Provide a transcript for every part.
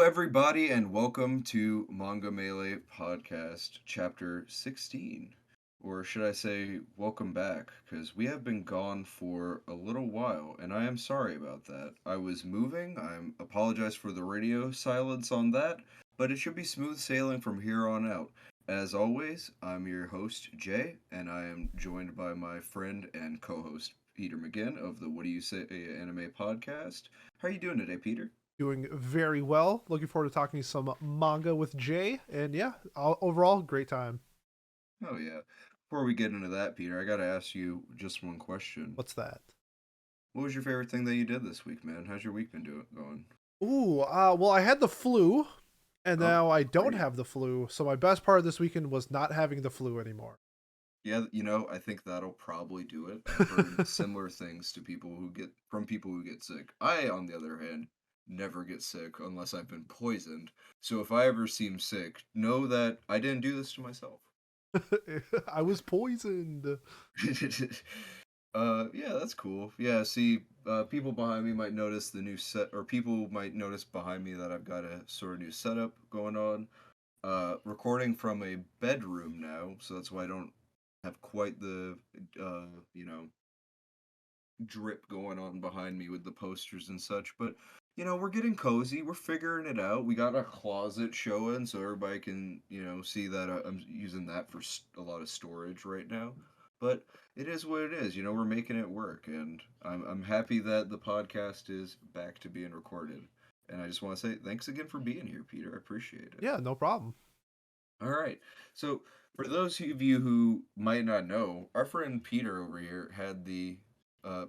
everybody, and welcome to Manga Melee Podcast, Chapter 16. Or should I say, welcome back, because we have been gone for a little while, and I am sorry about that. I was moving, I apologize for the radio silence on that, but it should be smooth sailing from here on out. As always, I'm your host, Jay, and I am joined by my friend and co-host, Peter McGinn of the What Do You Say Anime Podcast. How are you doing today, Peter? Doing very well. Looking forward to talking some manga with Jay. And yeah, overall, great time. Oh yeah. Before we get into that, Peter, I gotta ask you just one question. What's that? What was your favorite thing that you did this week, man? How's your week been going? Well, I had the flu, and Oh, now I don't great. have the flu. So my best part of this weekend was not having the flu anymore. Yeah, I think that'll probably do it. I've heard similar things to people who get sick. I, on the other hand, never get sick unless I've been poisoned. So if I ever seem sick, know that I didn't do this to myself. I was poisoned. Yeah, that's cool. Yeah, see, people behind me might notice the new set, or people might notice behind me that I've got a sort of new setup going on. Recording from a bedroom now, so that's why I don't have quite the, uh, you know, drip going on behind me with the posters and such. But, we're getting cozy. We're figuring it out. We got a closet showing, so everybody can, see that I'm using that for a lot of storage right now. But it is what it is. We're making it work, and I'm happy that the podcast is back to being recorded. And I just want to say thanks again for being here, Peter. I appreciate it. Yeah, no problem. All right. So, for those of you who might not know, our friend Peter over here had the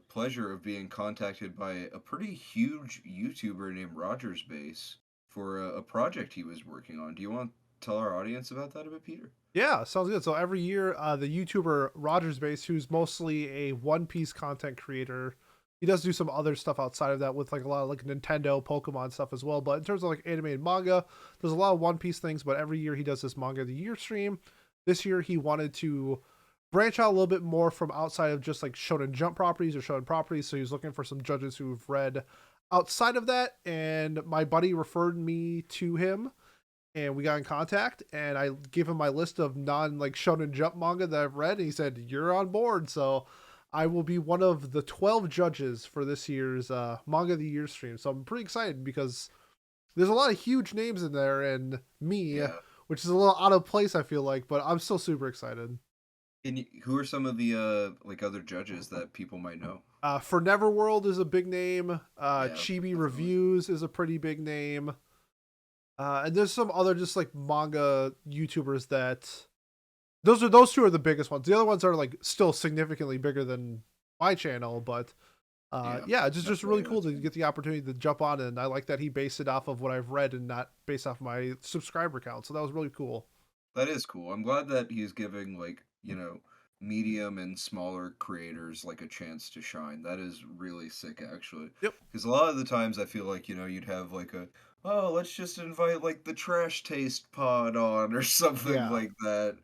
pleasure of being contacted by a pretty huge YouTuber named Rogers Base for a project he was working on. Do you want to tell our audience about that a bit, Peter? Yeah, sounds good. So every year, the YouTuber Rogers Base, who's mostly a One Piece content creator, he does do some other stuff outside of that with like a lot of like Nintendo, Pokemon stuff as well. But in terms of like anime and manga, there's a lot of One Piece things. But every year he does this manga of the year stream. This year he wanted to branch out a little bit more from outside of just like Shonen Jump properties or Shonen properties. So he's looking for some judges who've read outside of that. And my buddy referred me to him and we got in contact and I gave him my list of non like Shonen Jump manga that I've read and he said you're on board. So I will be one of the 12 judges for this year's manga of the year stream. So I'm pretty excited because there's a lot of huge names in there and me, Yeah. which is a little out of place I feel like, but I'm still super excited. And who are some of the like other judges that people might know? For Neverworld is a big name. Yeah, Chibi definitely. Reviews is a pretty big name. And there's some other just like manga YouTubers that those two are the biggest ones. The other ones are like still significantly bigger than my channel, but Yeah, yeah, just really definitely. cool to get the opportunity to jump on it. And I like that he based it off of what I've read and not based off my subscriber count. So that was really cool. That is cool. I'm glad that he's giving medium and smaller creators like a chance to shine. That is really sick actually. Yep. Because a lot of the times I feel like, you'd have like oh, let's just invite like the Trash Taste Pod on or something Yeah. like that.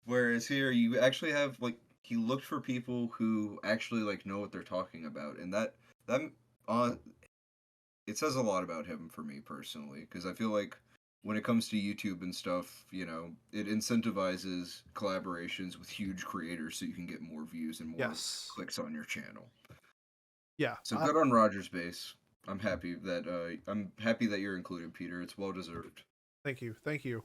Whereas here you actually have like he looked for people who actually like know what they're talking about, and that uh it says a lot about him for me personally because I feel like when it comes to YouTube and stuff, it incentivizes collaborations with huge creators so you can get more views and more Yes. clicks on your channel. Yeah. So good on Rogers Base. I'm happy that you're included, Peter. It's well deserved. Thank you. Thank you.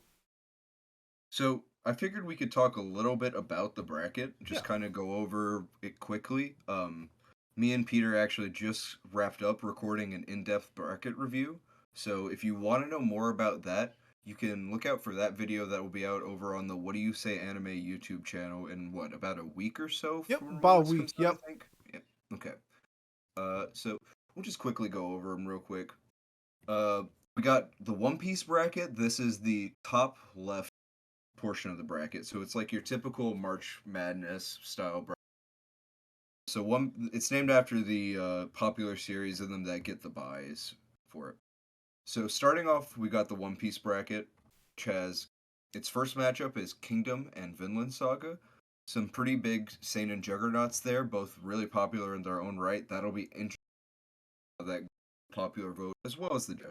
So I figured we could talk a little bit about the bracket, just Yeah. kind of go over it quickly. Me and Peter actually just wrapped up recording an in-depth bracket review. So if you want to know more about that, you can look out for that video that will be out over on the What Do You Say Anime YouTube channel in what, about a week or so Yep. from when About a this week. comes out, I Yep. think. Yeah. Okay. So we'll just quickly go over them real quick. We got the One Piece bracket. This is the top left portion of the bracket. So it's like your typical March Madness style bracket. So it's named after the popular series of them that get the buys for it. So starting off, we got the One Piece bracket, which has its first matchup is Kingdom and Vinland Saga. Some pretty big seinen juggernauts there, both really popular in their own right. That'll be interesting that popular vote as well as the judge.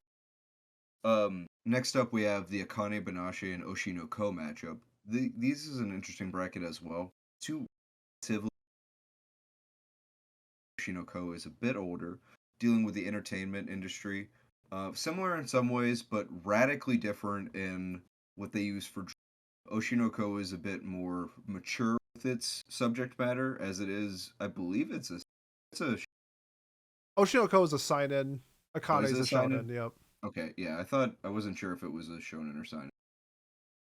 Next up we have the Akane Banashi and Oshi no Ko matchup. These is an interesting bracket as well. Two relatively Oshi no Ko is a bit older, dealing with the entertainment industry. Similar in some ways, but radically different in what they use for Oshi no Ko is a bit more mature with its subject matter, as it is. I believe it's a. Oshinoko is a sign-in. Oh, Akane is it is a a seinen? shonen. Yep. Okay, yeah, I wasn't sure if it was a shonen or seinen.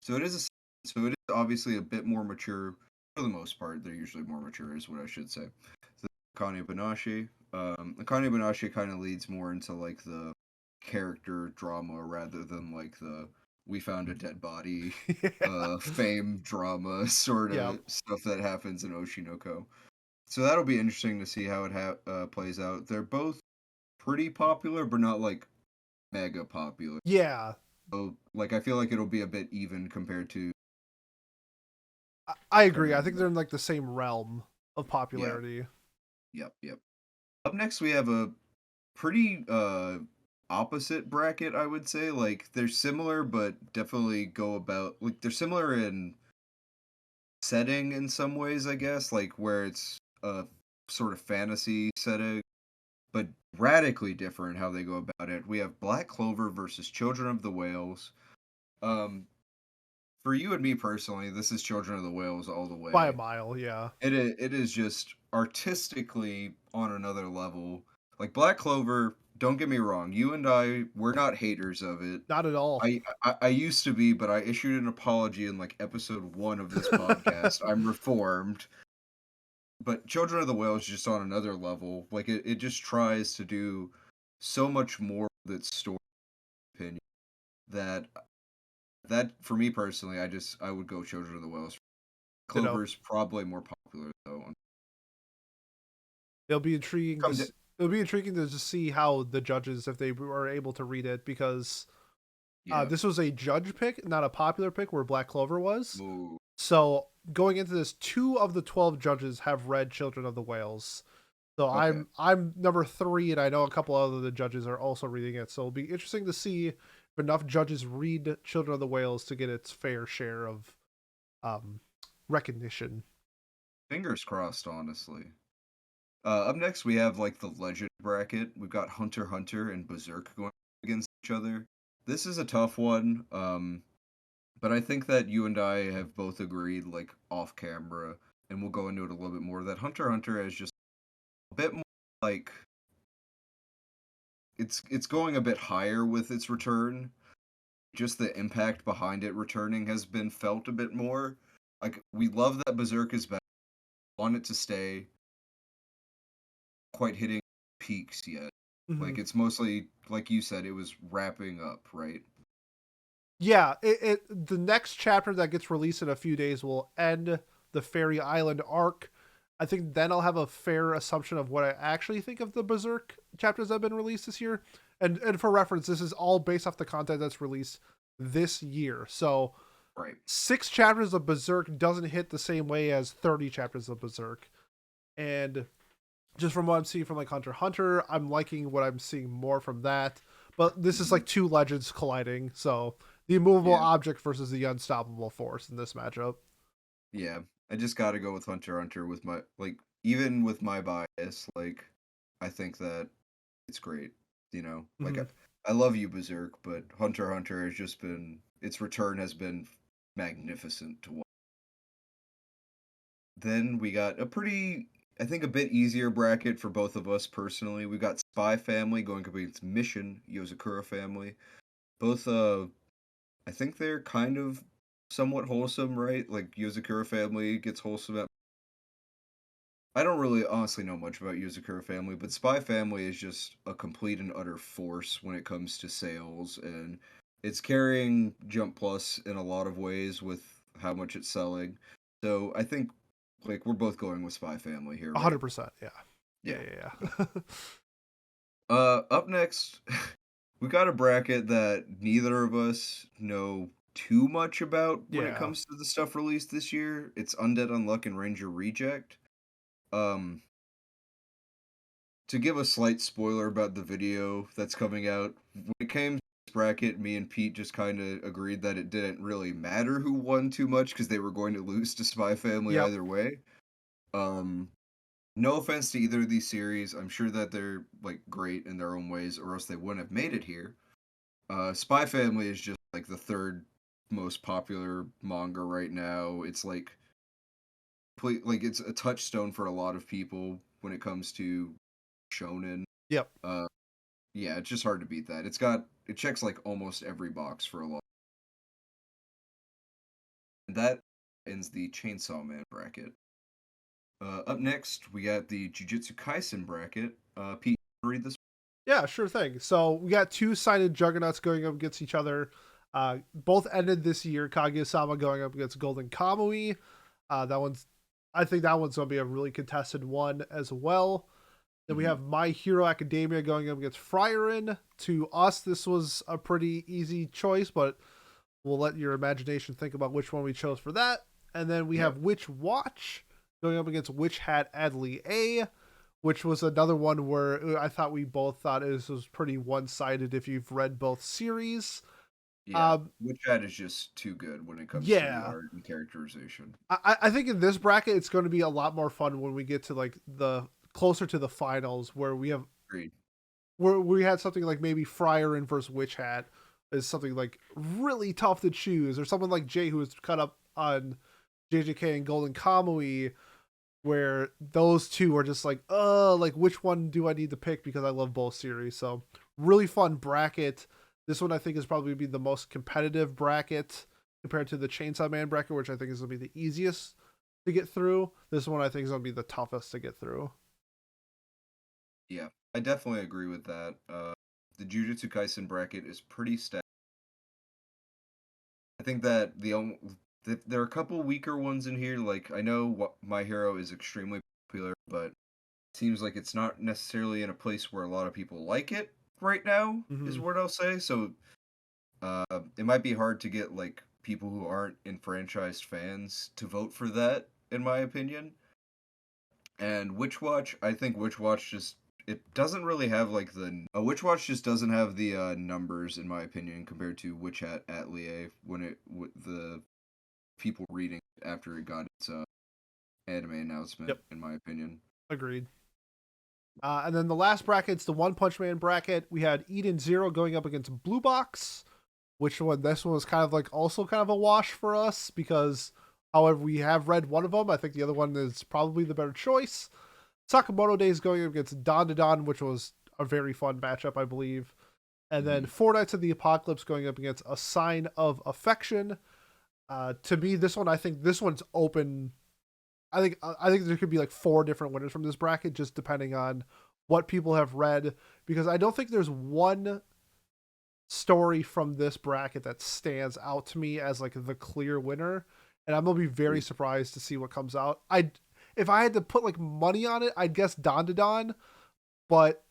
So it is so it is obviously a bit more mature for the most part. They're usually more mature, is what I should say. So Akane Banashi. Akane Banashi kind of leads more into like the character drama rather than like the we found a dead body Yeah. fame drama sort Yep. of stuff that happens in Oshinoko. So that'll be interesting to see how it plays out. They're both pretty popular, but not like mega popular. Yeah. So like I feel like it'll be a bit even compared to I agree. I compared to think that. they're in like the same realm of Yeah. popularity. Yep. Up next we have a pretty opposite bracket, I would say. Like they're similar but definitely go about like they're similar in setting in some ways, I guess, like where it's a sort of fantasy setting, but radically different how they go about it. We have Black Clover versus Children of the Whales. Um, for you and me personally, this is Children of the Whales all the By a way. mile, yeah. It is just artistically on another level. Like Black Clover, don't get me wrong, you and we're not haters of it. Not at all. I used to be, but I issued an apology in like episode 1 of this podcast. I'm reformed. But Children of the Whale is just on another level. Like it just tries to do so much more with its story opinion that for me personally, I would go Children of the Whales. You know, Clover's probably more popular though. it'll be intriguing to Come to, it'll be intriguing to just see how the judges, if they are able to read it, because yeah. this was a judge pick, not a popular pick, where Black Clover was. Ooh, So going into this, 2 of the 12 judges have read Children of the Whales. So okay. I'm number 3, and I know a couple other the judges are also reading it. So it'll be interesting to see if enough judges read Children of the Whales to get its fair share of um, recognition. Fingers crossed, honestly. Up next, we have like the legend bracket. We've got Hunter x Hunter and Berserk going against each other. This is a tough one. But I think that you and I have both agreed, like off camera, and we'll go into it a little bit more, that Hunter x Hunter is just a bit more like it's going a bit higher with its return. Just the impact behind it returning has been felt a bit more. Like we love that Berserk is back, want it to stay, quite hitting peaks yet. Mm-hmm. Like it's mostly like you said, it was wrapping up, right? Yeah, the next chapter that gets released in a few days will end the Fairy Island arc. I think then I'll have a fair assumption of what I actually think of the Berserk chapters that have been released this year. And for reference, this is all based off the content that's released this year. So Right. 6 chapters of Berserk doesn't hit the same way as 30 chapters of Berserk. And just from what I'm seeing from like Hunter x Hunter, I'm liking what I'm seeing more from that. But this is Mhm. like 2 legends colliding, so the immovable Yeah. object versus the unstoppable force in this matchup. Yeah, I just got to go with Hunter x Hunter with my like even with my bias, like I think that it's great, you know. Like Mm-hmm. I love you Berserk, but Hunter x Hunter has just been its return has been magnificent to watch. Then we got a pretty I think a bit easier bracket for both of us personally. We got Spy Family going up against Mission Yozakura Family. Both I think they're kind of somewhat wholesome, right? Like Yozakura Family gets wholesome at I don't really honestly know much about Yuzakura Family, but Spy Family is just a complete and utter force when it comes to sales, and it's carrying Jump Plus in a lot of ways with how much it's selling. So I think like we're both going with Spy Family here, right? 100%. Yeah. Yeah, Yeah. yeah, yeah. Up next, we got a bracket that neither of us know too much about when it Yeah. comes to the stuff released this year. It's Undead Unluck and Ranger Reject. Um, to give a slight spoiler about the video that's coming out, when it came bracket, me and Pete just kind of agreed that it didn't really matter who won too much because they were going to lose to Spy Family Yep. either way. No offense to either of these series, I'm sure that they're like great in their own ways, or else they wouldn't have made it here. Spy Family is just like the third most popular manga right now. It's like it's a touchstone for a lot of people when it comes to shonen. Yep. Yeah, it's just hard to beat that. It checks like almost every box for a lot. And that ends the Chainsaw Man bracket. Up next, we got the Jujutsu Kaisen bracket. Pete, read this. Yeah, sure thing. So we got two-sided juggernauts going up against each other. Both ended this year. Kaguya-sama going up against Golden Kamuy. I think that one's gonna be a really contested one as well. Then we have My Hero Academia going up against Frieren. To us, this was a pretty easy choice, but we'll let your imagination think about which one we chose for that. And then we have Witch Watch going up against Witch Hat Adley A, which was another one where I thought we both thought it was pretty one-sided if you've read both series. Yeah, Witch Hat is just too good when it comes to the art and characterization. I think in this bracket, it's going to be a lot more fun when we get to like the closer to the finals where we have where we had something like maybe Frieren versus Witch Hat is something like really tough to choose, or someone like Jay who was cut up on JJK and Golden Kamuy, where those two are just like, like which one do I need to pick because I love both series. So really fun bracket. This one I think is probably be the most competitive bracket compared to the Chainsaw Man bracket, which I think is going to be the easiest to get through. This one I think is going to be the toughest to get through. Yeah, I definitely agree with that. The Jujutsu Kaisen bracket is pretty stacked. I think that there are a couple weaker ones in here. Like I know My Hero is extremely popular, but it seems like it's not necessarily in a place where a lot of people like it right now. Is what I'll say. So it might be hard to get like people who aren't enfranchised fans to vote for that, in my opinion. And Witch Watch, I think Witch Watch just it doesn't really have like Witch Watch just doesn't have the numbers in my opinion compared to Witch Hat Atelier when the people reading it after it got its anime announcement. In my opinion, agreed. And then the last bracket's the One Punch Man bracket. We had Eden Zero going up against Blue Box, which one? This one was kind of like also kind of a wash for us because, however, we have read one of them. I think the other one is probably the better choice. Sakamoto Days going up against Don to Don, which was a very fun matchup, I believe. And then Four Nights of the Apocalypse going up against A Sign of Affection. To me, this one, I think this one's open. I think there could be like 4 different winners from this bracket, just depending on what people have read. Because I don't think there's one story from this bracket that stands out to me as like the clear winner. And I'm gonna be very surprised to see what comes out. If I had to put like money on it, I'd guess Don to Don, but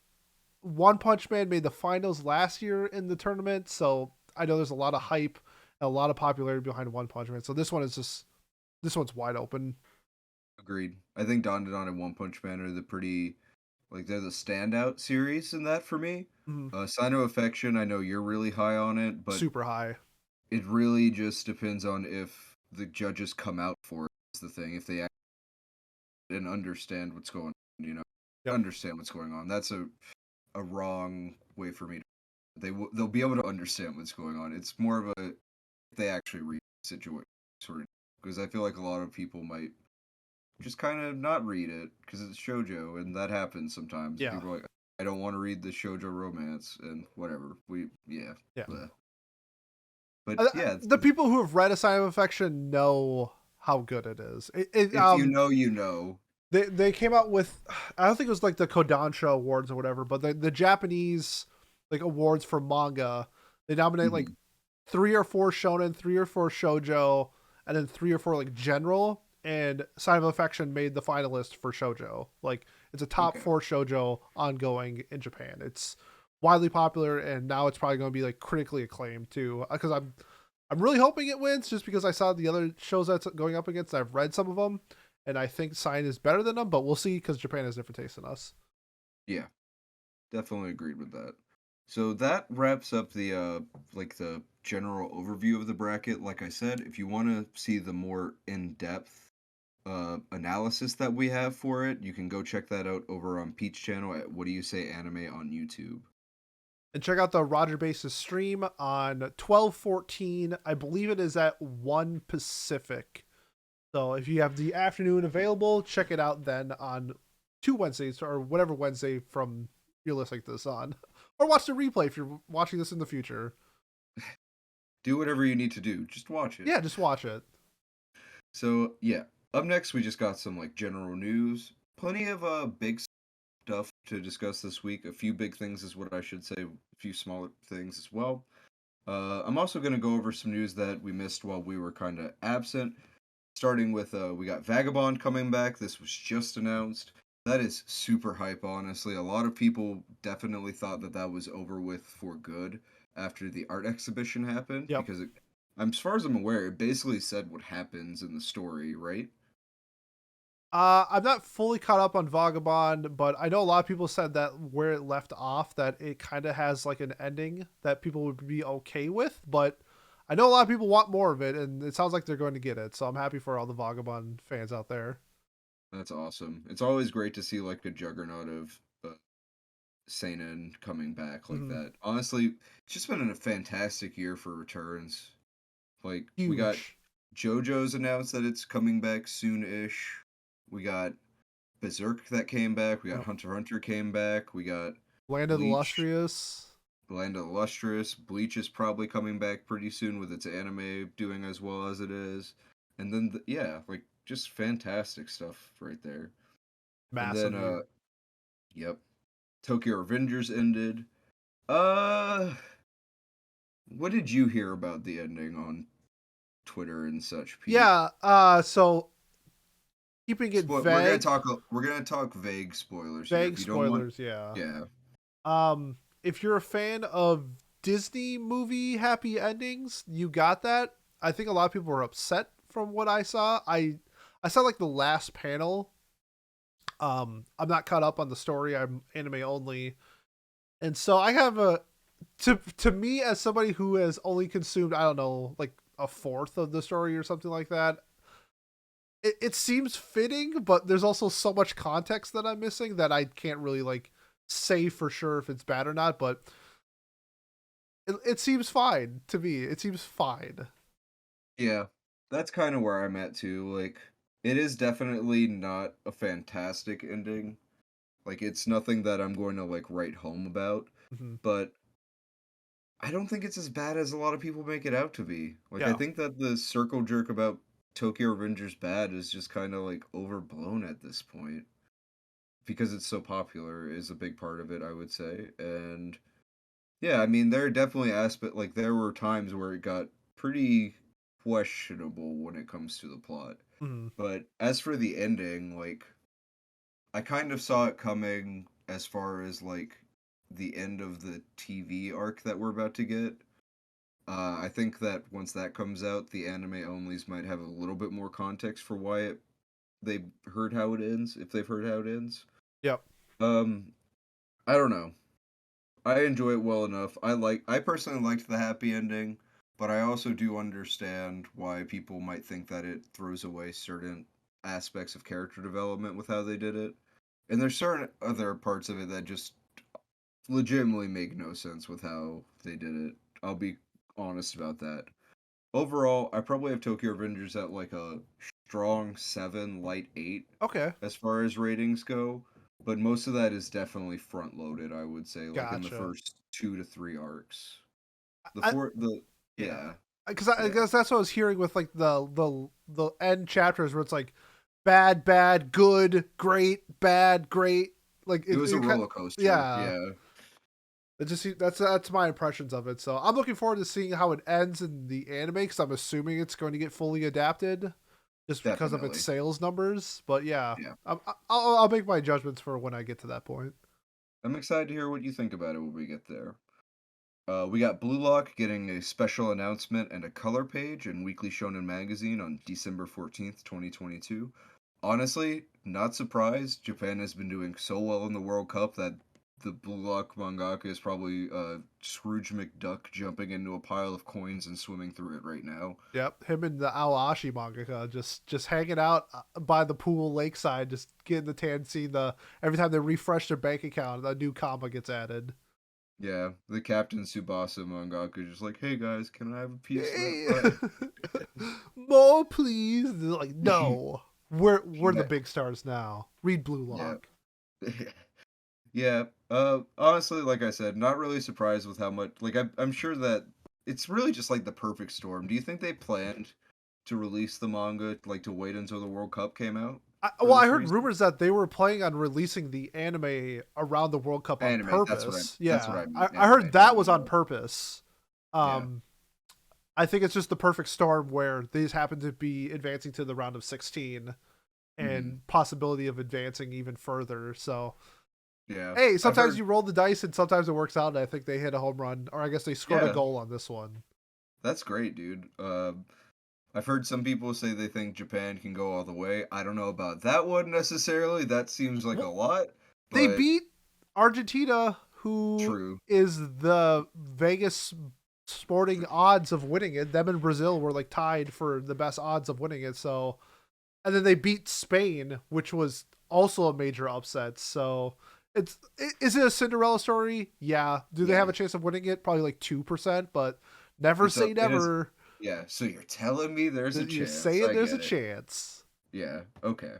One Punch Man made the finals last year in the tournament, so I know there's a lot of hype and a lot of popularity behind One Punch Man. So this one's wide open. Agreed. I think Don to Don and One Punch Man are they're the standout series in that for me. Sign of Affection, I know you're really high on it, but super high. It really just depends on if the judges come out for it. Is the thing if they and understand what's going on, understand what's going on. That's a wrong way for me to. They'll be able to understand what's going on. It's more of a if they actually read the situation sort of because I feel like a lot of people might just kind of not read it because it's shoujo and that happens sometimes. Yeah. People are like, I don't want to read the shoujo romance and whatever. Yeah. But yeah, the people who have read A Sign of Affection know how good it is. If you know, you know. They came out with, I don't think it was like the Kodansha Awards or whatever, but the Japanese like awards for manga, they nominate like 3 or 4 shonen, 3 or 4 shoujo, and then 3 or 4 like general. And Sign of Affection made the finalist for shoujo. Like it's a top 4 shoujo ongoing in Japan. It's widely popular, and now it's probably going to be like critically acclaimed too. Because I'm really hoping it wins, just because I saw the other shows that's going up against. I've read some of them, and I think Sign is better than them, but we'll see because Japan has different tastes than us. Yeah, definitely agreed with that. So that wraps up the like the general overview of the bracket. Like I said, if you want to see the more in-depth analysis that we have for it, you can go check that out over on Pete's channel at What Do You Say Anime on YouTube. And check out the Roger Base's stream on 12/14. I believe it is at 1 Pacific. So if you have the afternoon available, check it out then on 2 Wednesdays or whatever Wednesday from you're listening to this on. Or watch the replay if you're watching this in the future. Do whatever you need to do. Just watch it. Yeah, just watch it. So yeah, up next we just got some like general news. Plenty of big stuff to discuss this week. A few big things is what I should say. A few smaller things as well. I'm also going to go over some news that we missed while we were kind of absent. Starting with we got Vagabond coming back. This was just announced. That is super hype, honestly. A lot of people definitely thought that that was over with for good after the art exhibition happened Yep. because as far as I'm aware, it basically said what happens in the story, right? I'm not fully caught up on Vagabond, but I know a lot of people said that where it left off, that it kind of has like an ending that people would be okay with. But I know a lot of people want more of it, and it sounds like they're going to get it. So I'm happy for all the Vagabond fans out there. That's awesome. It's always great to see like a juggernaut of seinen coming back like Mm-hmm. that. Honestly, it's just been a fantastic year for returns. Like we got Huge. JoJo's announced that it's coming back soon-ish. We got Berserk that came back. We got Yep. Hunter x Hunter came back. We got Land of the Bleach, Lustrous. Land of the Lustrous. Bleach is probably coming back pretty soon with its anime doing as well as it is. And then yeah, like just fantastic stuff right there. And then Massive year. yep, Tokyo Revengers ended. Uh what did you hear about the ending on Twitter and such, Pete? Yeah. So keeping it vague, We're gonna talk vague spoilers here. vague If you don't want, spoilers. Yeah. yeah, If you're a fan of Disney movie happy endings, you got that. I think a lot of people were upset from what I saw. I saw like the last panel. I'm not caught up on the story. I'm anime only, and so I have a to me as somebody who has only consumed, I don't know, like a fourth of the story or something like that. It seems fitting, but there's also so much context that I'm missing that I can't really like say for sure if it's bad or not. But it seems fine to me. It seems fine. yeah. That's kind of where I'm at too. Like, it is definitely not a fantastic ending. Like, it's nothing that I'm going to like write home about. Mm-hmm. But I don't think it's as bad as a lot of people make it out to be. Like, I Yeah. think that the circle jerk about Tokyo Revengers bad is just kind of like overblown at this point because it's so popular is a big part of it, I would say. And yeah, I mean, there are definitely aspects, like, there were times where it got pretty questionable when it comes to the plot. Mm-hmm. But as for the ending, like, I kind of saw it coming as far as, like, the end of the TV arc that we're about to get. I think that once that comes out, the anime onlys might have a little bit more context for why they heard how it ends, if they've heard how it ends. Yep. Um, I don't know. I enjoy it well enough. I personally liked the happy ending, but I also do understand why people might think that it throws away certain aspects of character development with how they did it. And there's certain other parts of it that just legitimately make no sense with how they did it. I'll be honest about that. Overall, I probably have Tokyo Revengers at like a strong 7, light 8 Okay. as far as ratings go, but most of that is definitely front loaded, I would say, like in the Gotcha. first 2 to 3 arcs. The I four the yeah. Yeah, Because I yeah. guess that's what I was hearing with like the end chapters where it's like bad, bad, good, great, bad, great. Like It was a roller coaster. yeah. Yeah, It just that's my impressions of it. So I'm looking forward to seeing how it ends in the anime because I'm assuming it's going to get fully adapted just because of its definitely. sales numbers. But yeah, Yeah. I'll make my judgments for when I get to that point. I'm excited to hear what you think about it when we get there. We got Blue Lock getting a special announcement and a color page in Weekly Shonen Magazine on December 14th, 2022. Honestly, not surprised. Japan has been doing so well in the World Cup that the Blue Lock mangaka is probably Scrooge McDuck jumping into a pile of coins and swimming through it right now. Yep, him and the Aoshi mangaka just hanging out by the pool lakeside, just getting the tan, seeing the every time they refresh their bank account, a new comma gets added. Yeah, the Captain Tsubasa mangaka just like, hey guys, can I have a piece of that Hey, pie? more please. They're like, no, we're the Yeah, big stars now. Read Blue yeah, Lock. yeah. Honestly, like I said, not really surprised with how much. Like, I'm sure that it's really just like the perfect storm. Do you think they planned to release the manga, like to wait until the World Cup came out for Well, I this heard reason? rumors that they were planning on releasing the anime around the World Cup on Anime. purpose. That's what Yeah, I mean. I Anime. heard Not that was on manga. purpose. Yeah. Um, I think it's just the perfect storm where these happen to be advancing to the round of 16 Hmm. and possibility of advancing even further. So, Yeah. hey, I've sometimes heard. you roll the dice and sometimes it works out. And I think they hit a home run, or I guess they scored a Yeah, goal on this one. that's great, dude. I've heard some people say they think Japan can go all the way. I don't know about that one necessarily. That seems like a Well, lot, they but beat Argentina, who true. is the Vegas sporting odds of winning it. Them and Brazil were like tied for the best odds of winning it. So, and then they beat Spain, which was also a major upset. So, it's is it a Cinderella story? Yeah. Do they have Yeah. a chance of winning it? Probably like 2%, but never It's a say it is never. yeah, so you're telling me there's a You're chance. saying I there's a get it. chance. Yeah, okay.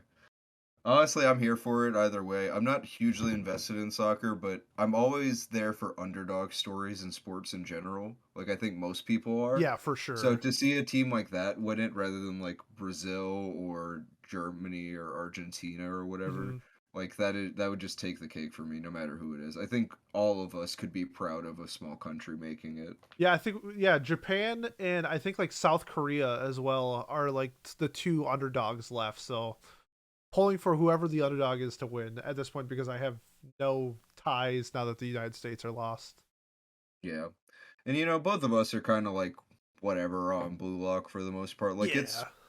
Honestly, I'm here for it either way. I'm not hugely invested in soccer, but I'm always there for underdog stories in sports in general. Like I think most people are. Yeah, for So sure. to see a team like that win it rather than like Brazil or Germany or Argentina or whatever, Mhm. like that would just take the cake for me no matter who it is. I think all of us could be proud of a small country making it. Yeah, I think yeah, Japan and I think like South Korea as well are like the two underdogs left. So pulling for whoever the underdog is to win at this point because I have no ties now that the United States are lost. Yeah. And both of us are kind of like whatever on Blue Lock for the most part. Like Yeah.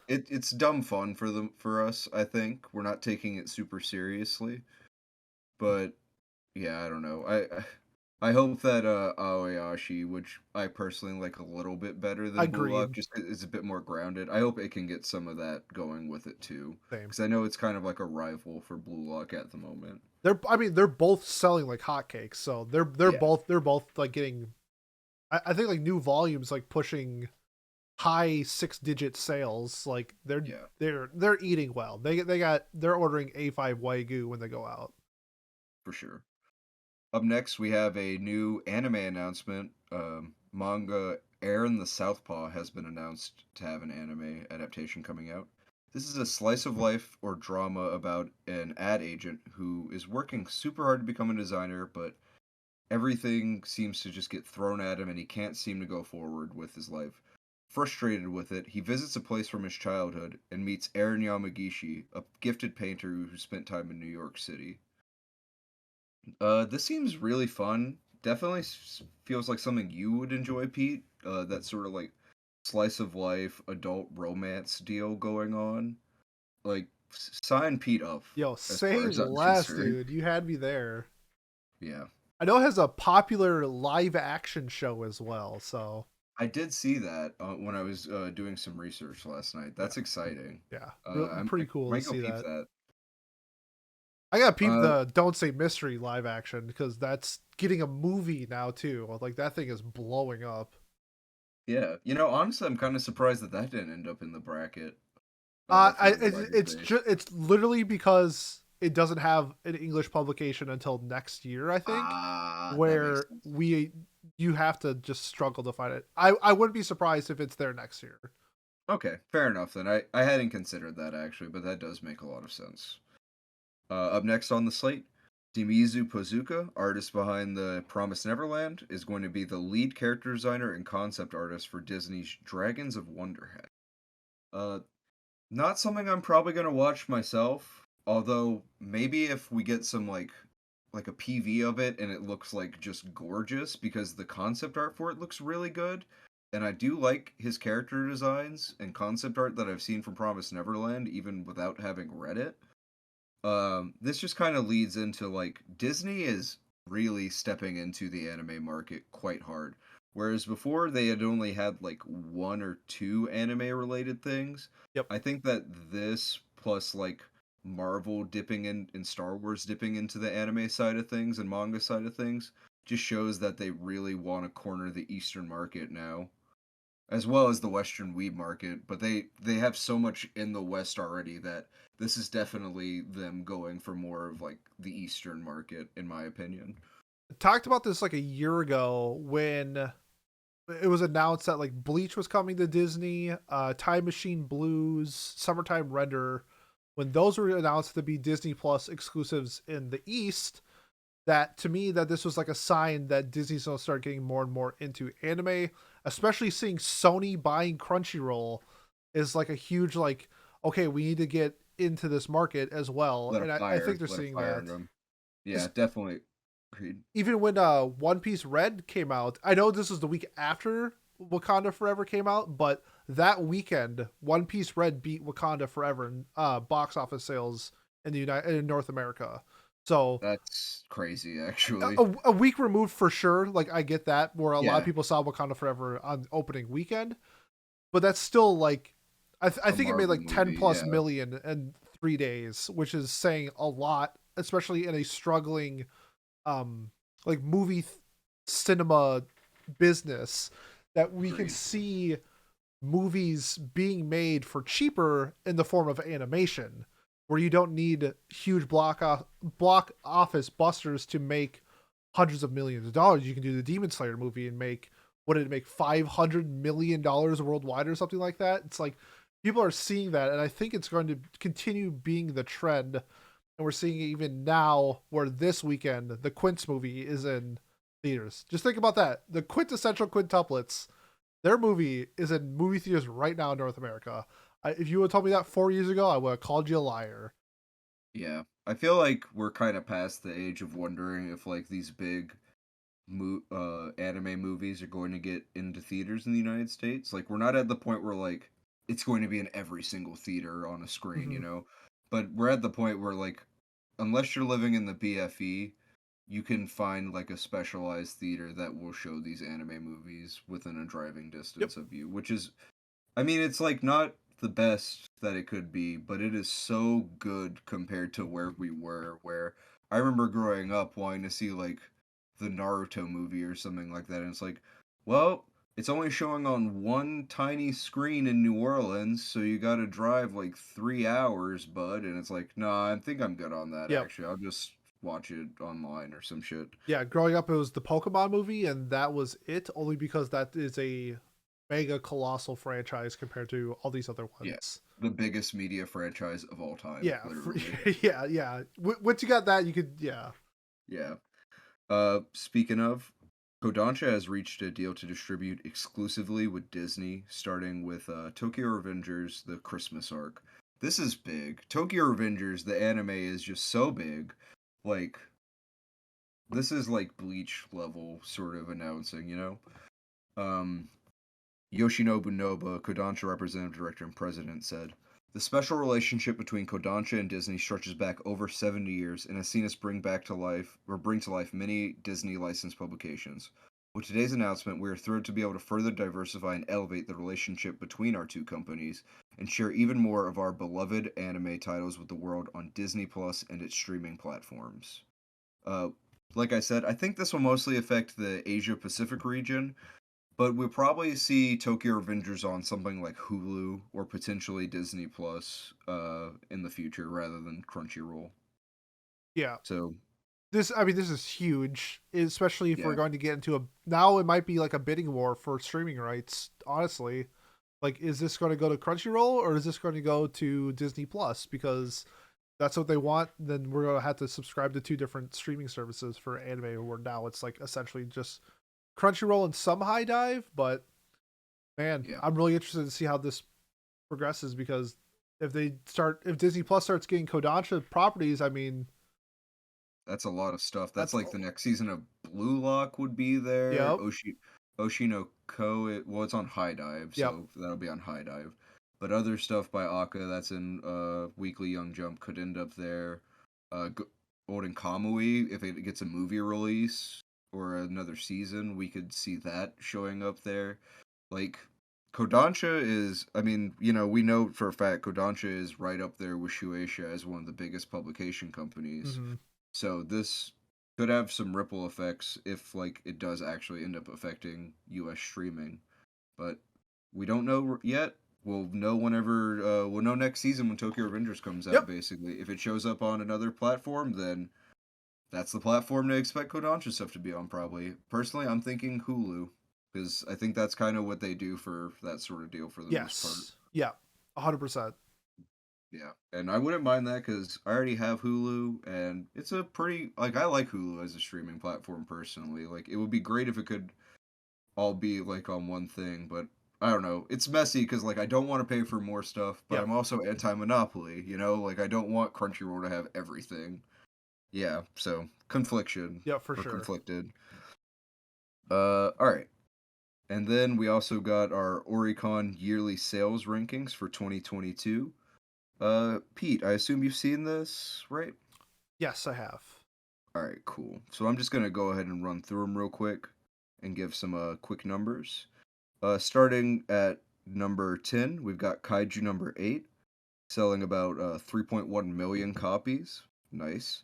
it's dumb fun for us, I think. We're not taking it super seriously. But yeah, I don't know. I hope that Aoyashi, which I personally like a little bit better than Blue Lock, Agreed. just is a bit more grounded. I hope it can get some of that going with it too. Same. Because I know it's kind of like a rival for Blue Lock at the moment. They're both selling like hotcakes. So Yeah, they're both like getting I think like new volumes like pushing high 6 digit sales. Like yeah, they're eating well. They're ordering A5 Wagyu when they go out. for sure. Up next, we have a new anime announcement. Manga Aaron the Southpaw has been announced to have an anime adaptation coming out. This is a slice of life or drama about an ad agent who is working super hard to become a designer, but everything seems to just get thrown at him and he can't seem to go forward with his life. Frustrated with it, he visits a place from his childhood and meets Aaron Yamagishi, a gifted painter who spent time in New York City. This seems really fun. Definitely feels like something you would enjoy, Pete. That sort of like slice of life adult romance deal going on. Like sign Pete up Yo, as say far as I'm less, concerned. dude. You had me there. Yeah. I know it has a popular live action show as well. So I did see that when I was doing some research last night. yeah, That's exciting. yeah, I pretty cool to might go see peep that. that. I gotta peep Uh, the Don't Say Mystery live action because that's getting a movie now too. Like that thing is blowing up. yeah. Honestly, I'm kind of surprised that that didn't end up in the bracket for I the writer's base. it's literally because it doesn't have an English publication until next year. I think Ah, that makes where sense. we you have to just struggle to find it. I wouldn't be surprised if it's there next year. Okay, fair enough then. I hadn't considered that actually, but that does make a lot of sense. Up next on the slate, Shimizu Pozuka, artist behind the Promised Neverland, is going to be the lead character designer and concept artist for Disney's Dragons of Wonderhead. Uh, Not something I'm probably gonna watch myself, although maybe if we get some like a PV of it and it looks like just gorgeous because the concept art for it looks really good. And I do like his character designs and concept art that I've seen from Promised Neverland, even without having read it. This just kind of leads into like Disney is really stepping into the anime market quite hard. Whereas before they had only had like one or two anime related things. Yep. I think that this plus like Marvel dipping in and Star Wars dipping into the anime side of things and manga side of things just shows that they really want to corner the Eastern market now, as well as the Western weeb market. But they have so much in the West already that this is definitely them going for more of like the Eastern market, in my opinion. Talked about this like a year ago when it was announced that like Bleach was coming to Disney, Time Machine Blues, Summertime Render, when those were announced to be Disney Plus exclusives in the East, that to me that this was like a sign that Disney's gonna start getting more and more into anime, especially seeing Sony buying Crunchyroll is like a huge like, okay, we need to get into this market as well. And I think they're Lit a seeing fire in that. them. Yeah, definitely. Agreed. Even when One Piece Red came out, I know this was the week after Wakanda Forever came out, but that weekend, One Piece Red beat Wakanda Forever in box office sales in the in North America. So That's crazy, actually. a week removed for sure. Like I get that, where a lot of Yeah, people saw Wakanda Forever on opening weekend, but that's still like I a think it made Marvel like 10 movie. plus Yeah, million in 3 days, which is saying a lot, especially in a struggling um like cinema business, that we can agreed. see movies being made for cheaper in the form of animation, where you don't need huge block office busters to make hundreds of millions of dollars. You can do the Demon Slayer movie and make, what did it make, $500 million worldwide or something like that. It's like people are seeing that, and I think it's going to continue being the trend. And we're seeing it even now, where this weekend the Quince movie is in theaters. Just think about that. The quintessential quintuplets, their movie is in movie theaters right now in North America. If you would have told me that 4 years ago, I would have called you a liar. Yeah, I feel like we're kind of past the age of wondering if like these big anime movies are going to get into theaters in the United States. Like we're not at the point where like it's going to be in every single theater on a screen, Mm-hmm. But we're at the point where like unless you're living in the BFE, you can find like a specialized theater that will show these anime movies within a driving Yep. distance of you, which is, I mean, it's like not the best that it could be, but it is so good compared to where we were. Where I remember growing up wanting to see like the Naruto movie or something like that, and it's like, well, it's only showing on one tiny screen in New Orleans, so you got to drive like 3 hours, bud. And it's like, nah, I think I'm good on that. Yep. Actually, I'll just watch it online or some shit. Yeah, growing up, it was the Pokemon movie, and that was it. Only because that is a mega colossal franchise compared to all these other Yeah, ones. the biggest media franchise of all time, Yeah, literally. yeah, yeah. Once you got that, you could, yeah, Yeah. Speaking of, Kodansha has reached a deal to distribute exclusively with Disney, starting with Tokyo Revengers, the Christmas arc. This is big. Tokyo Revengers, the anime, is just so big. Like, this is like Bleach level sort of announcing, Um, Yoshinobu Noba, Kodansha representative director and president, said, "The special relationship between Kodansha and Disney stretches back over 70 years and has seen us bring to life many Disney licensed publications. With today's announcement, we are thrilled to be able to further diversify and elevate the relationship between our two companies and share even more of our beloved anime titles with the world on Disney Plus and its streaming platforms." Uh, like I said, I think this will mostly affect the Asia Pacific region, but we'll probably see Tokyo Revengers on something like Hulu or potentially Disney Plus in the future rather than Crunchyroll. yeah. So I mean, this is huge, especially if we're yeah, going to get into a, now it might be like a bidding war for streaming rights. Honestly, like, is this going to go to Crunchyroll or is this going to go to Disney Plus? Because that's what they want. Then we're going to have to subscribe to two different streaming services for anime. Where now it's like essentially just Crunchyroll and some High Dive. But man, yeah, I'm really interested to see how this progresses, because if Disney Plus starts getting Kodansha properties, I mean, that's a lot of stuff. That's that's, like the next season of Blue Lock would be there. yep, Oshi no Ko. Well, it's on High Dive, yep. so that'll be on High Dive. But other stuff by Aka that's in Weekly Young Jump could end up there. Golden Kamuy, if it gets a movie release or another season, we could see that showing up there. Like, Kodansha is, I mean, we know for a fact Kodansha is right up there with Shueisha as one of the biggest publication companies. Mm-hmm. So this could have some ripple effects if, like, it does actually end up affecting US streaming. But we don't know yet. We'll know whenever, we'll know next season when Tokyo Revengers comes out, Yep. basically. If it shows up on another platform, then that's the platform to expect Kodansha stuff to be on, probably. Personally, I'm thinking Hulu, because I think that's kind of what they do for that sort of deal for the most part. Yes. Yeah. 100%. Yeah, and I wouldn't mind that because I already have Hulu, and it's a pretty, like, I like Hulu as a streaming platform personally. Like, it would be great if it could all be, like, on one thing, but I don't know. It's messy because, like, I don't want to pay for more stuff, but Yep. I'm also anti-monopoly, Like, I don't want Crunchyroll to have everything. Yeah, so confliction Yep, for or sure. conflicted. All right. And then we also got our Oricon yearly sales rankings for 2022. Pete, I assume you've seen this, right? Yes, I have. All right, cool. So I'm just gonna go ahead and run through them real quick and give some quick numbers. Starting at number 10, we've got Kaiju number 8, selling about 3.1 million copies. Nice.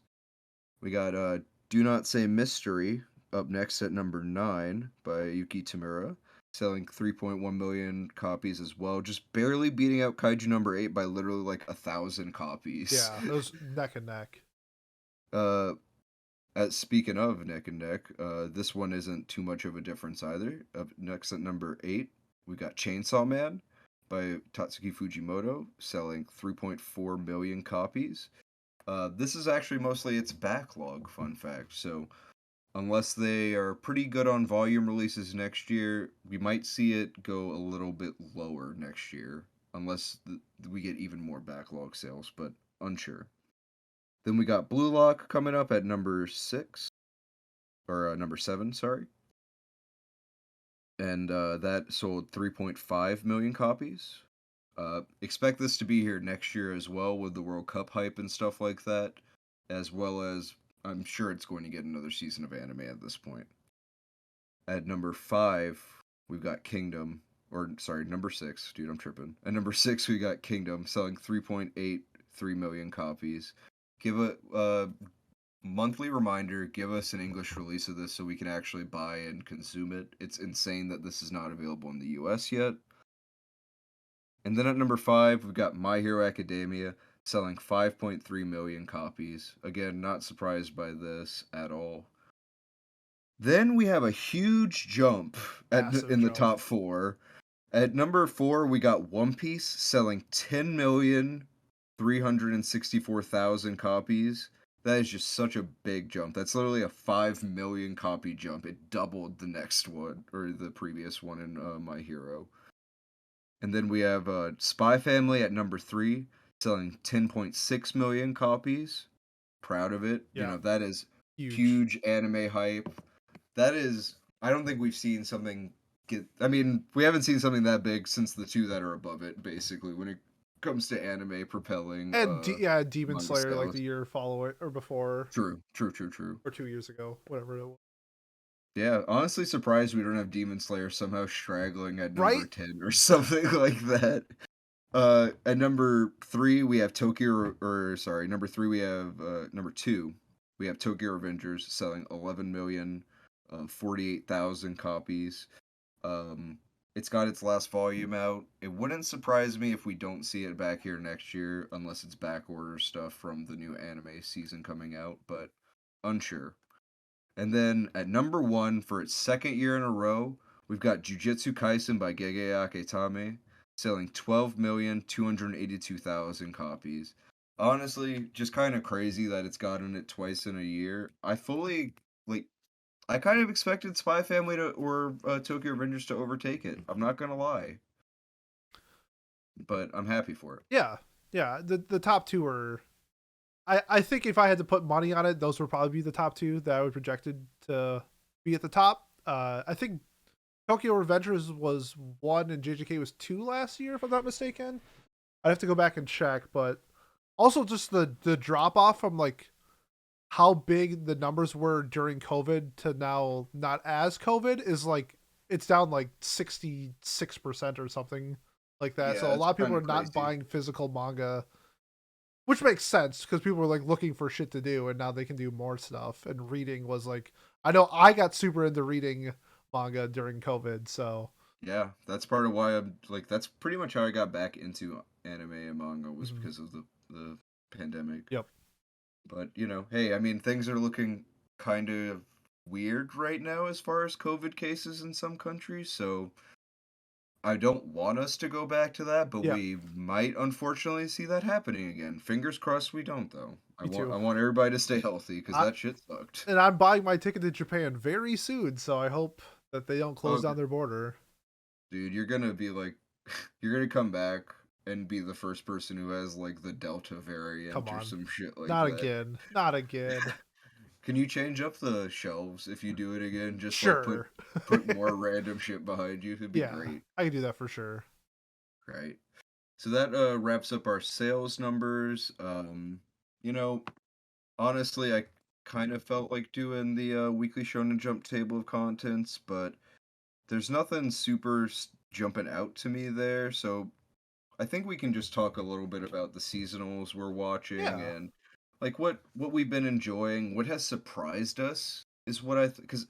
We got Do Not Say Mystery up next at number 9 by Yuki Tamura, selling 3.1 million copies as well, just barely beating out Kaiju number 8 by literally like 1,000 copies. Yeah, it was neck and neck. uh, Speaking of neck and neck, this one isn't too much of a difference either. Up next at number 8, we got Chainsaw Man by Tatsuki Fujimoto, selling 3.4 million copies. This is actually mostly its backlog, fun fact. So, unless they are pretty good on volume releases next year, we might see it go a little bit lower next year, unless we get even more backlog sales, but unsure. Then we got Blue Lock coming up at number 6, or number 7, sorry. And that sold 3.5 million copies. Expect this to be here next year as well with the World Cup hype and stuff like that, as well as I'm sure it's going to get another season of anime at this point. At number 5, we've got Kingdom, or sorry, number 6, dude, I'm tripping. At number 6, we got Kingdom selling 3.83 million copies. Give a monthly reminder, give us an English release of this so we can actually buy and consume it. It's insane that this is not available in the US yet. And then at number 5, we've got My Hero Academia selling 5.3 million copies. Again, not surprised by this at all. Then we have a huge jump Massive in the jump. top 4. At number 4, we got One Piece selling 10,364,000 copies. That is just such a big jump. That's literally a 5 million copy jump. It doubled the next one, or the previous one in My Hero. And then we have Spy Family at number 3, selling 10.6 million copies. Proud of it. Yeah, That is huge. huge anime hype. That is, I don't think we've seen something I mean, we haven't seen something that big since the two that are above it, basically, when it comes to anime propelling And yeah, Demon manga Slayer like sales. the year follower or before True, true, true, true. or 2 years ago, whatever it was. Yeah, honestly surprised we don't have Demon Slayer somehow straggling at number Right? 10 or something like that. At number 3 we have number 3 we have number 2 we have Tokyo Revengers selling 11,048,000 copies. It's got its last volume out. It wouldn't surprise me if we don't see it back here next year unless it's back order stuff from the new anime season coming out, but unsure. And then at number 1 for its second year in a row, we've got Jujutsu Kaisen by Gege Aketame selling 12,282,000 copies. Honestly, just kind of crazy that it's gotten it twice in a year. I kind of expected Spy Family or Tokyo Revengers to overtake it. I'm not gonna lie, but I'm happy for it. Yeah. Yeah. The top two are I think if I had to put money on it, those would probably be the top two that I would projected to be at the top. I think Tokyo Revengers was 1 and JJK was 2 last year, if I'm not mistaken. I'd have to go back and check, but also just the drop off from like how big the numbers were during COVID to now not as COVID is like it's down like 66% or something like that. So Yeah, a it's lot of people kind are of not crazy. buying physical manga, which makes sense because people were like looking for shit to do and now they can do more stuff. And reading was like, I know I got super into reading manga during COVID. So, Yeah, that's part of why I'm like that's pretty much how I got back into anime and manga was mhm. because of the pandemic. Yep. But, hey, I mean, things are looking kind of weird right now as far as COVID cases in some countries, so I don't want us to go back to that, but Yeah. we might unfortunately see that happening again. Fingers crossed we don't though. I Me want too. I want everybody to stay healthy because I, that shit sucked. and I'm buying my ticket to Japan very soon. So I hope that they don't close Oh, down their border. dude, you're gonna be like, you're gonna come back and be the first person who has like the Delta Come variant or on. some shit like Not that. again. Not again. Can you change up the shelves if you do it again? Just like put Sure. put more random shit behind you. It'd be Yeah, great, I can do that for sure. right? So that wraps up our sales numbers. You know, honestly, I kind of felt like doing the weekly Shonen Jump table of contents, but there's nothing super jumping out to me there. So I think we can just talk a little bit about the seasonals we're watching Yeah. and like what we've been enjoying. What has surprised us is what because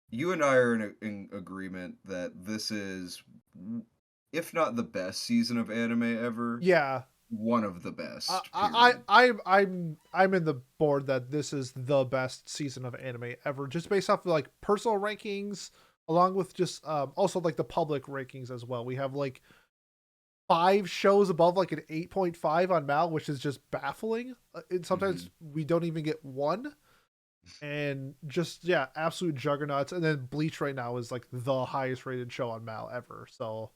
you and I are in agreement that this is, if not the best season of anime ever, Yeah. one of the best. I Period. I'm in the board that this is the best season of anime ever, just based off of like personal rankings, along with just also like the public rankings as well. We have like 5 shows above like an 8.5 on Mal, which is just baffling. And Hmm. sometimes we don't even get one. And just yeah, absolute juggernauts. And then Bleach right now is like the highest rated show on Mal ever. So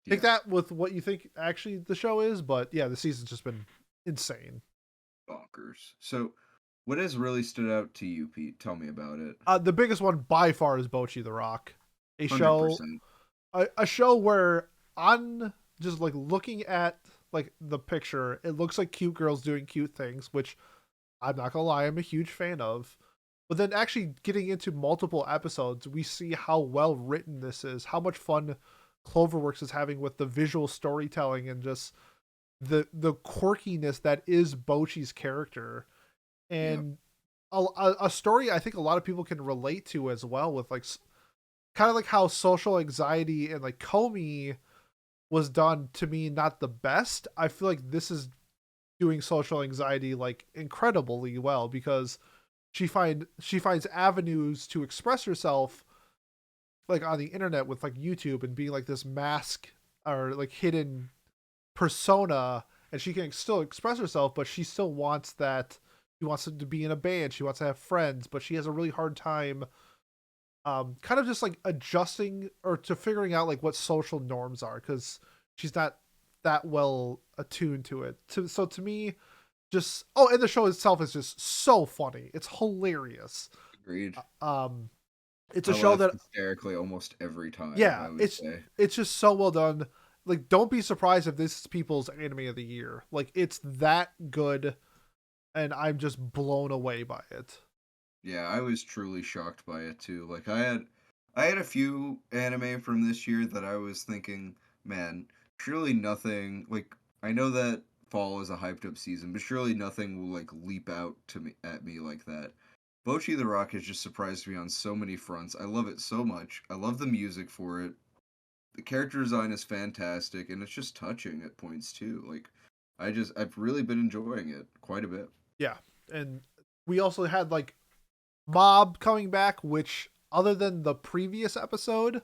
take Yeah, that with what you think actually the show is, but yeah, the season's just been insane. bonkers. So, what has really stood out to you, Pete? Tell me about it. The biggest one by far is Bocchi the Rock, a Hundred show, percent. a show where on just like looking at like the picture, it looks like cute girls doing cute things, which I'm not gonna lie, I'm a huge fan of. But then actually getting into multiple episodes, we see how well written this is, how much fun Cloverworks is having with the visual storytelling and just the quirkiness that is Bocchi's character, Yep. and a story I think a lot of people can relate to as well, with like kind of like how social anxiety and like Comey was done to me not the best. I feel like this is doing social anxiety like incredibly well because she finds avenues to express herself like on the internet with like YouTube and being like this mask or like hidden persona, and she can still express herself, but she still wants that. She wants to be in a band. She wants to have friends, but she has a really hard time, kind of just like adjusting or to figuring out like what social norms are because she's not that well attuned to it. So to me, just and the show itself is just so funny. It's hilarious. Agreed. Um, it's a I show laugh that hysterically almost every time. yeah, I would say. it's just so well done. Like, don't be surprised if this is people's anime of the year. Like, it's that good, and I'm just blown away by it. Yeah, I was truly shocked by it too. Like I had a few anime from this year that I was thinking, man, surely nothing like I know that fall is a hyped up season, but surely nothing will like leap out to me at me like that. Bocchi the Rock has just surprised me on so many fronts. I love it so much. I love the music for it. The character design is fantastic and it's just touching at points too. Like I've really been enjoying it quite a bit. Yeah, and we also had like Mob coming back, which other than the previous episode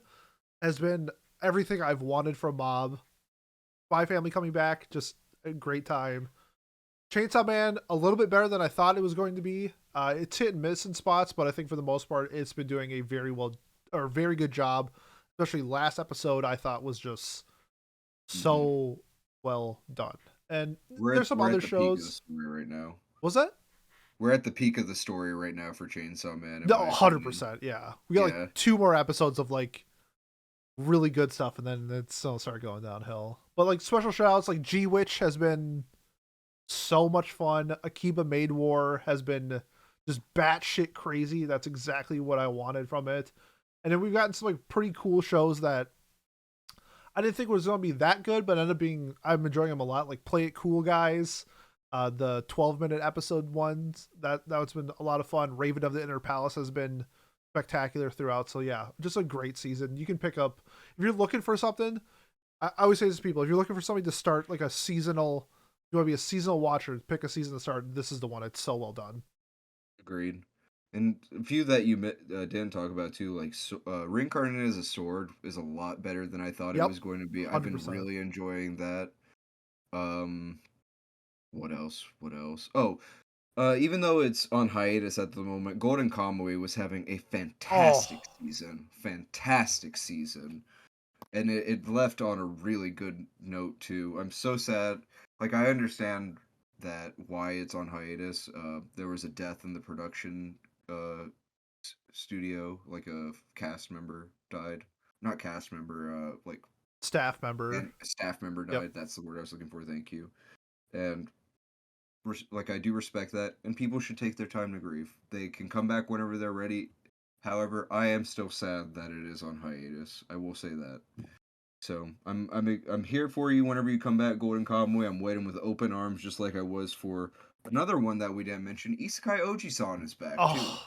has been everything I've wanted from Mob. Spy Family coming back, just a great time. Chainsaw Man, a little bit better than I thought it was going to be. It's hit and miss in spots, but I think for the most part, it's been doing a very well or very good job. Especially last episode, I thought was just Hmm. so well done. And We're there's at some we're other at the peak of the shows. story right now. Was that? We're at the peak of the story right now for Chainsaw Man, in No, my opinion. 100%. Yeah, we got like Yeah, 2 more episodes of like really good stuff, and then it's still start going downhill. But like special shout outs, like G Witch has been So much fun. Akiba Maid War has been just batshit crazy. That's exactly what I wanted from it. And then we've gotten some like pretty cool shows that I didn't think was going to be that good, but ended up being. I'm enjoying them a lot. Like Play It Cool Guys, the 12-minute episode ones. That's been a lot of fun. Raven of the Inner Palace has been spectacular throughout. So yeah, just a great season. You can pick up if you're looking for something. I always say this to people: if you're looking for something to start like a seasonal, you want to be a seasonal watcher, pick a season to start. This is the one. It's so well done. Agreed. And a few that you didn't talk about too, like Reincarnated as a Sword is a lot better than I thought it Yep, was going to be. I've been 100%. really enjoying that. Um, what else? What else? Oh, even though it's on hiatus at the moment, Golden Kamuy was having a Oh fantastic season, and it left on a really good note too. I'm so sad. Like I understand that why it's on hiatus. There was a death in the production studio, like a cast member died. Not cast member, like staff member. and a staff member Yep. died. That's the word I was looking for. Thank you. And like I do respect that, and people should take their time to grieve. They can come back whenever they're ready. However, I am still sad that it is on hiatus. I will say that. So I'm here for you whenever you come back, Golden Kamuy. I'm waiting with open arms, just like I was for another one that we didn't mention. Isekai Oji-san is back too. Oh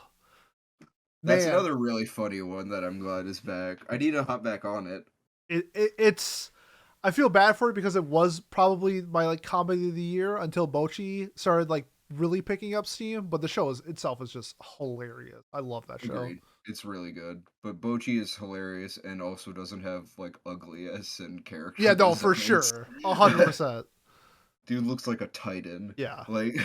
That's man, another really funny one that I'm glad is back. I need to hop back on it. it's I feel bad for it because it was probably my like comedy of the year until Bochi started like really picking up steam. But the show itself is just hilarious. I love that show. Agreed. It's really good. But Bochi is hilarious and also doesn't have like ugly ass and character Yeah, no, for designs. sure, 100%. Dude looks like a titan. Yeah, Like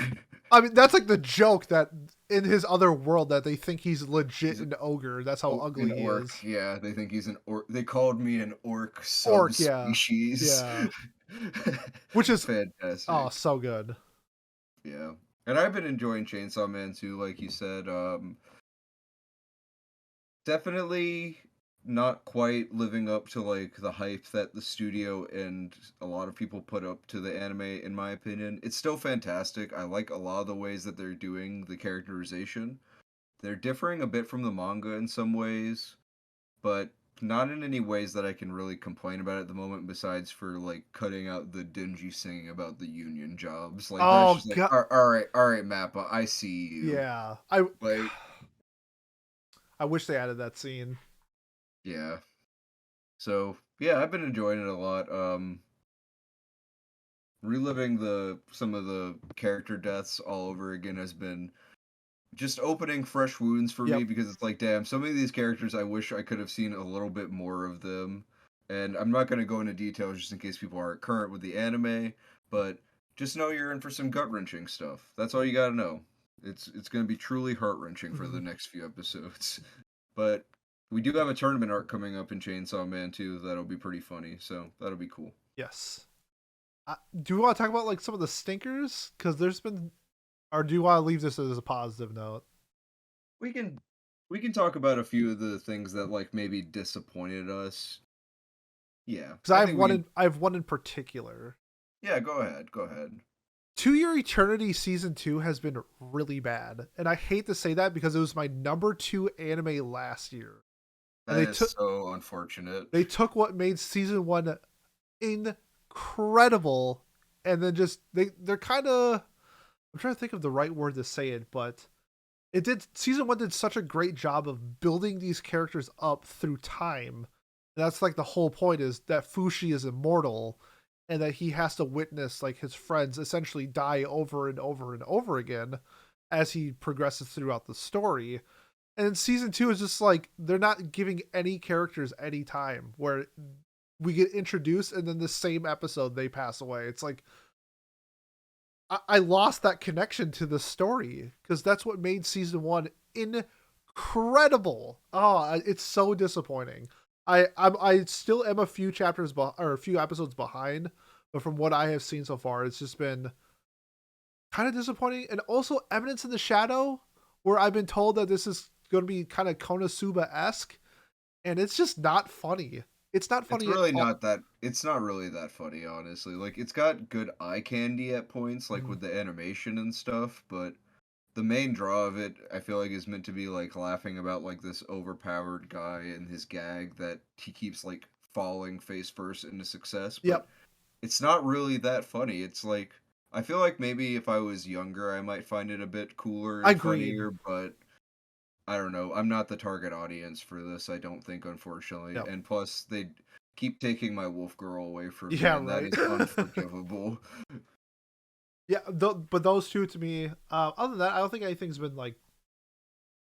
I mean that's like the joke that in his other world that they think he's legit he's an ogre. That's how an ugly he orc. is. Yeah, they think he's an orc. They called me an orc Orc, yeah, subspecies. yeah, which is Fantastic. so good. Yeah. And I've been enjoying Chainsaw Man too, like you said. Definitely not quite living up to like the hype that the studio and a lot of people put up to the anime in my opinion. It's still fantastic. I like a lot of the ways that they're doing the characterization. They're differing a bit from the manga in some ways, but not in any ways that I can really complain about at the moment besides for like cutting out the dingy singing about the union jobs. Like that's Oh just like god, all right, Mappa, I see you. yeah. Like I wish they added that scene. yeah. So yeah, I've been enjoying it a lot. Reliving the some of the character deaths all over again has been just opening fresh wounds for me Yep. because it's like, damn, some of these characters I wish I could have seen a little bit more of them. And I'm not going to go into details just in case people aren't current with the anime, but just know you're in for some gut wrenching stuff. That's all you got to know. It's going to be truly heart wrenching for the Mhm. next few episodes. But we do have a tournament arc coming up in Chainsaw Man too that'll be pretty funny, so that'll be cool. Yes. Do we want to talk about like some of the stinkers? Because there's been, or do you want to leave this as a positive note? We can we can talk about a few of the things that like maybe disappointed us. Yeah, Because I think we can. I have one in particular. Yeah, go ahead. Go ahead. To Your Eternity season 2 has been really bad, and I hate to say that because it was my number 2 anime last year, and That is so unfortunate. they took what made season 1 incredible, and then just they're kind of, I'm trying to think of the right word to say it, but it did season 1 did such a great job of building these characters up through time. And that's like the whole point is that Fushi is immortal and that he has to witness like his friends essentially die over and over and over again as he progresses throughout the story. And then season 2 is just like they're not giving any characters any time where we get introduced and then the same episode they pass away. It's like I lost that connection to the story because that's what made season 1 incredible. Oh, it's so disappointing. I still am a few chapters or a few episodes behind, but from what I have seen so far, it's just been kind of disappointing. And also Evidence in the Shadow, where I've been told that this is going to be kind of Konosuba esque, and it's just not funny. It's not It's funny at really all. not that. It's not really that funny, honestly. Like, it's got good eye candy at points, like Mhm. with the animation and stuff. But the main draw of it, I feel like, is meant to be like laughing about like this overpowered guy and his gag that he keeps like falling face first into success. But Yep, it's not really that funny. It's like I feel like maybe if I was younger, I might find it a bit cooler and agreed. funnier. But I don't know. I'm not the target audience for this, I don't think, unfortunately. Yep. And plus, they keep taking my wolf girl away from me, Yeah, and that right. is unforgivable. Yeah, but those two to me. Other than that, I don't think anything's been like.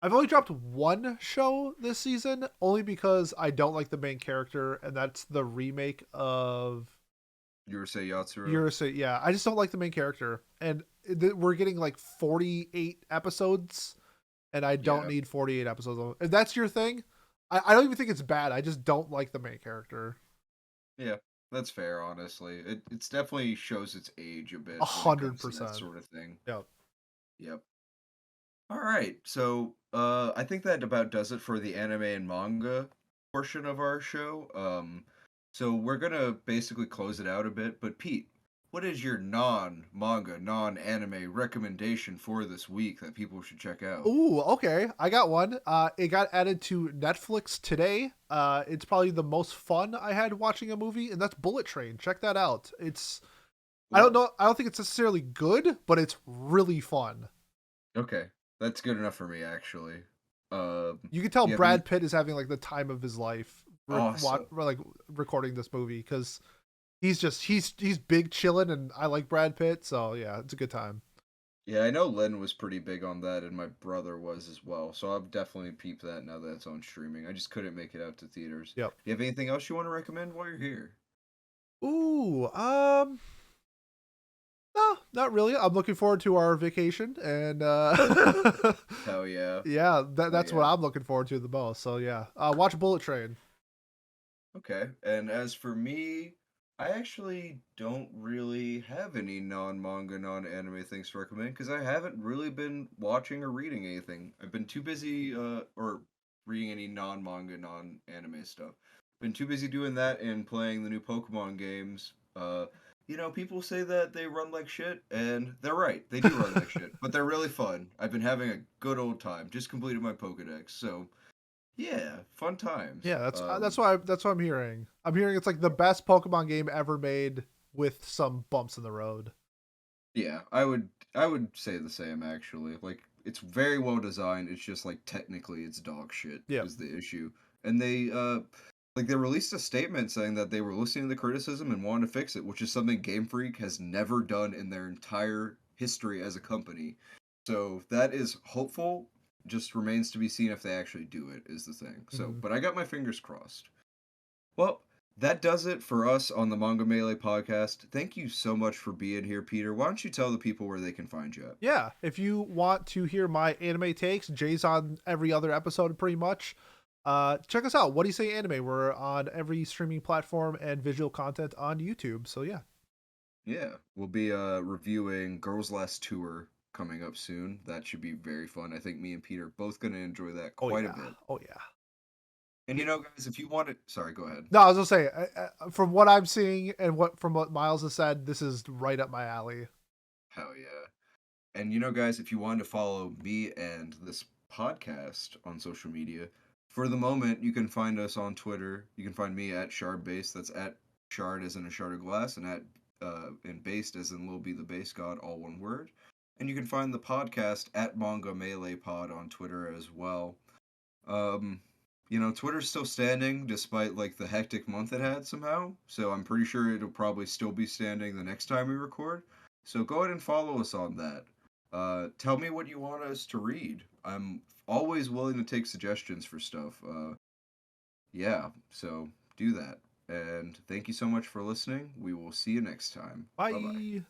I've only dropped one show this season, only because I don't like the main character, and that's the remake of Yurusei Yatsura. Urusei. Yeah, I just don't like the main character, and we're getting like 48 episodes, and I don't Yeah, need 48 episodes. If that's your thing, I don't even think it's bad. I just don't like the main character. yeah, that's fair. Honestly, it's definitely shows its age a A bit when it hundred comes to that percent. sort of thing. Yep. Yep. All right, so I think that about does it for the anime and manga portion of our show. So we're gonna basically close it out a bit. But Pete, what is your non-manga, non-anime recommendation for this week that people should check out? Ooh, okay. I got one. It got added to Netflix today. It's probably the most fun I had watching a movie, and that's Bullet Train. Check that out. It's I don't Cool. know. I don't think it's necessarily good, but it's really fun. Okay, that's good enough for me actually. You can tell Do you have any? Brad Pitt is having like the time of his life, Awesome. like recording this movie because he's big chilling, and I like Brad Pitt, so yeah, it's a good time. Yeah, I know Len was pretty big on that, and my brother was as well. So I've definitely peeped that now that it's on streaming. I just couldn't make it out to theaters. Yep. Do you have anything else you want to recommend while you're here? Ooh, no, not really. I'm looking forward to our vacation, and Hell yeah. yeah, Hell that's what yeah. I'm looking forward to the most. So yeah, watch Bullet Train. Okay. And as for me, I actually don't really have any non-manga, non-anime things to recommend because I haven't really been watching or reading anything. I've been too busy, or reading any non-manga, non-anime stuff. Been too busy doing that and playing the new Pokemon games. People say that they run like shit, and they're right. They do run like shit, but they're really fun. I've been having a good old time. Just completed my Pokedex, so yeah, fun times. Yeah, that's what I'm hearing. I'm hearing it's like the best Pokemon game ever made with some bumps in the road. Yeah, I would say the same actually. Like it's very well designed. It's just like technically it's dog shit Yep. is the issue. And they released a statement saying that they were listening to the criticism and wanted to fix it, which is something Game Freak has never done in their entire history as a company. So that is hopeful. Just remains to be seen if they actually do it is the thing. So, Mhm. but I got my fingers crossed. Well, that does it for us on the Manga Melee podcast. Thank you so much for being here, Peter. Why don't you tell the people where they can find you at? Yeah, if you want to hear my anime takes, Jay's on every other episode pretty much. Check us out. What do you say, anime? We're on every streaming platform and visual content on YouTube. So yeah. Yeah, we'll be reviewing Girls Last Tour coming up soon. That should be very fun. I think me and Peter are both going to enjoy that Oh quite a yeah. bit. Oh yeah. And guys, if you want to, sorry, go ahead. No, I was gonna say, from what I'm seeing and what Miles has said, this is right up my alley. Hell yeah. And guys, if you want to follow me and this podcast on social media, for the moment, you can find us on Twitter. You can find me at ShardBase. That's at Shard as in a shard of glass, and at and based as in Lil B the Base God, all one word. And you can find the podcast at Manga Melee Pod on Twitter as well. Um, Twitter's still standing despite like the hectic month it had somehow. So I'm pretty sure it'll probably still be standing the next time we record. So go ahead and follow us on that. Tell me what you want us to read. I'm always willing to take suggestions for stuff. Yeah, so do that. And thank you so much for listening. We will see you next time. Bye bye. Bye.